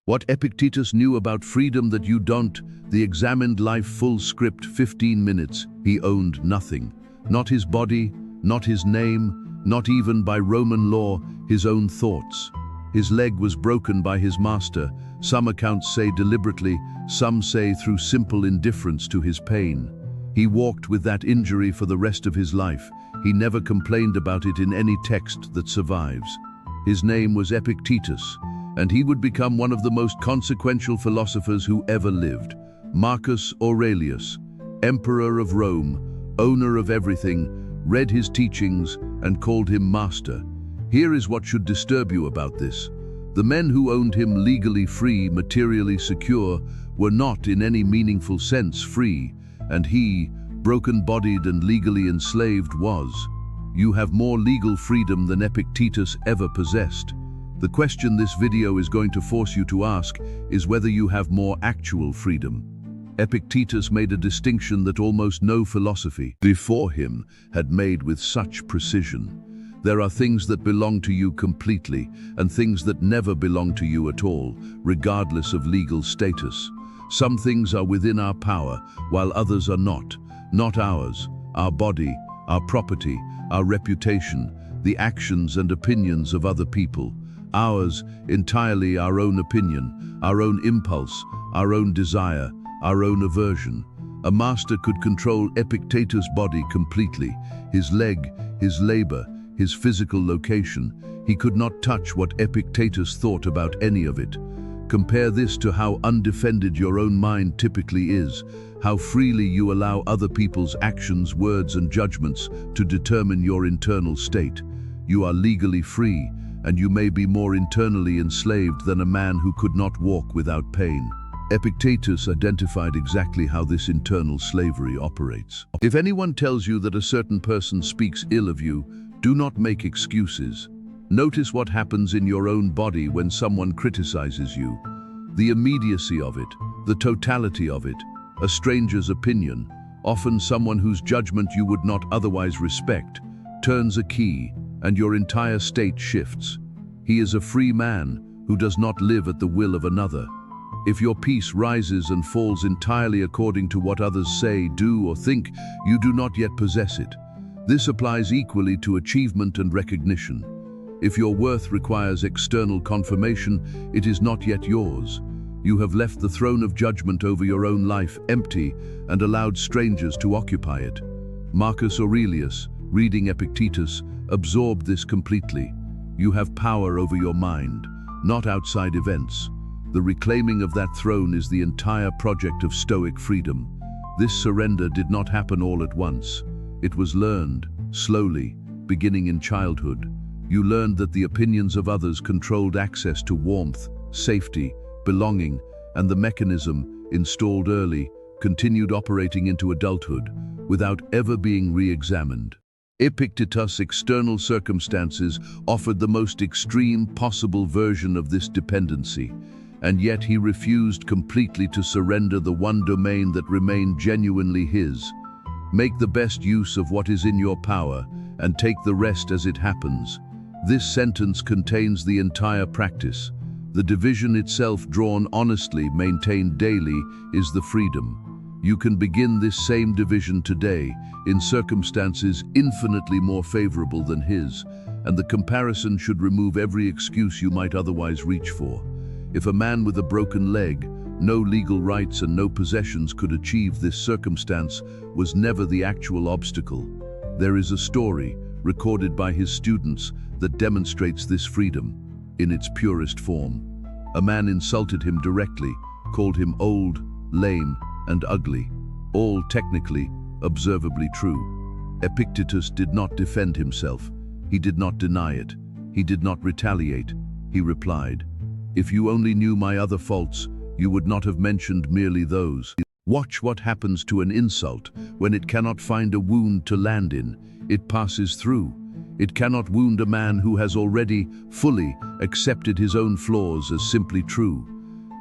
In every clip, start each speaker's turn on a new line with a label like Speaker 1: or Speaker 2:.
Speaker 1: What Epictetus knew about freedom that you don't. The examined life full script 15 minutes. He owned nothing. Not his body, not his name, not even by Roman law, his own thoughts. His leg was broken by his master. Some accounts say deliberately, some say through simple indifference to his pain. He walked with that injury for the rest of his life. He never complained about it in any text that survives. His name was Epictetus, and he would become one of the most consequential philosophers who ever lived. Marcus Aurelius, Emperor of Rome, owner of everything, read his teachings and called him master. Here is what should disturb you about this. The men who owned him legally free, materially secure, were not in any meaningful sense free, and he, broken-bodied and legally enslaved, was. You have more legal freedom than Epictetus ever possessed. The question this video is going to force you to ask is whether you have more actual freedom. Epictetus made a distinction that almost no philosophy before him had made with such precision. There are things that belong to you completely and things that never belong to you at all, regardless of legal status. Some things are within our power, while others are not. Not ours, our body, our property, our reputation, the actions and opinions of other people. Ours, entirely our own opinion, our own impulse, our own desire, our own aversion. A master could control Epictetus' body completely, his leg, his labor, his physical location. He could not touch what Epictetus thought about any of it. Compare this to how undefended your own mind typically is, how freely you allow other people's actions, words, and judgments to determine your internal state. You are legally free, and you may be more internally enslaved than a man who could not walk without pain. Epictetus identified exactly how this internal slavery operates. If anyone tells you that a certain person speaks ill of you, do not make excuses. Notice what happens in your own body when someone criticizes you. The immediacy of it, the totality of it, a stranger's opinion, often someone whose judgment you would not otherwise respect, turns a key, and your entire state shifts. He is a free man who does not live at the will of another. If your peace rises and falls entirely according to what others say, do, or think, you do not yet possess it. This applies equally to achievement and recognition. If your worth requires external confirmation, it is not yet yours. You have left the throne of judgment over your own life empty and allowed strangers to occupy it. Marcus Aurelius, reading Epictetus, absorbed this completely. You have power over your mind, not outside events. The reclaiming of that throne is the entire project of Stoic freedom. This surrender did not happen all at once. It was learned, slowly, beginning in childhood. You learned that the opinions of others controlled access to warmth, safety, belonging, and the mechanism, installed early, continued operating into adulthood, without ever being re-examined. Epictetus' external circumstances offered the most extreme possible version of this dependency, and yet he refused completely to surrender the one domain that remained genuinely his. Make the best use of what is in your power, and take the rest as it happens. This sentence contains the entire practice. The division itself, drawn honestly, maintained daily, is the freedom. You can begin this same division today, in circumstances infinitely more favorable than his, and the comparison should remove every excuse you might otherwise reach for. If a man with a broken leg, no legal rights and no possessions could achieve this circumstance, was never the actual obstacle. There is a story, recorded by his students, that demonstrates this freedom, in its purest form. A man insulted him directly, called him old, lame, and ugly, all technically, observably true. Epictetus did not defend himself. He did not deny it. He did not retaliate. He replied, "If you only knew my other faults, you would not have mentioned merely those." Watch what happens to an insult when it cannot find a wound to land in. It passes through. It cannot wound a man who has already fully accepted his own flaws as simply true.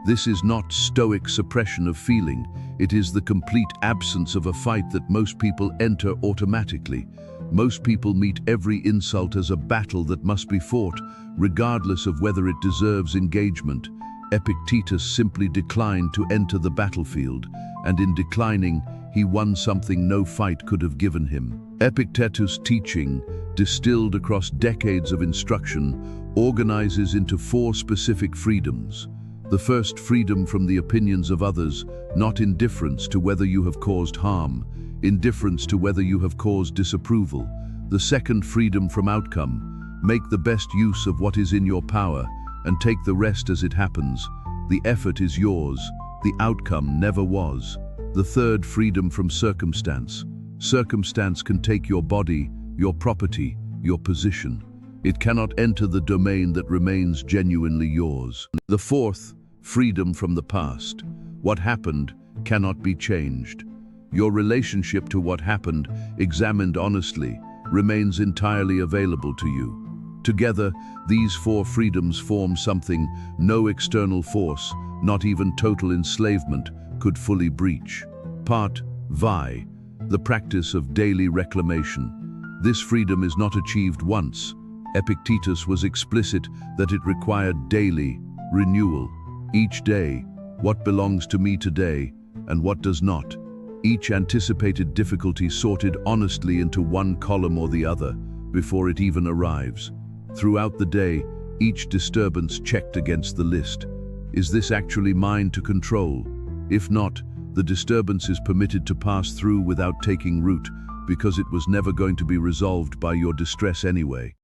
Speaker 1: This is not Stoic suppression of feeling. It is the complete absence of a fight that most people enter automatically. Most people meet every insult as a battle that must be fought, regardless of whether it deserves engagement. Epictetus simply declined to enter the battlefield, and in declining, he won something no fight could have given him. Epictetus' teaching, distilled across decades of instruction, organizes into 4 specific freedoms. The first, freedom from the opinions of others, not indifference to whether you have caused harm, indifference to whether you have caused disapproval. The second, freedom from outcome. Make the best use of what is in your power, and take the rest as it happens. The effort is yours, the outcome never was. The third, freedom from circumstance. Circumstance can take your body, your property, your position. It cannot enter the domain that remains genuinely yours. The fourth, freedom from the past. What happened cannot be changed. Your relationship to what happened, examined honestly, remains entirely available to you. Together, these 4 freedoms form something no external force, not even total enslavement, could fully breach. Part Vi, the practice of daily reclamation. This freedom is not achieved once. Epictetus was explicit that it required daily renewal. Each day, what belongs to me today and what does not. Each anticipated difficulty sorted honestly into one column or the other before it even arrives. Throughout the day, each disturbance checked against the list. Is this actually mine to control? If not, the disturbance is permitted to pass through without taking root, because it was never going to be resolved by your distress anyway.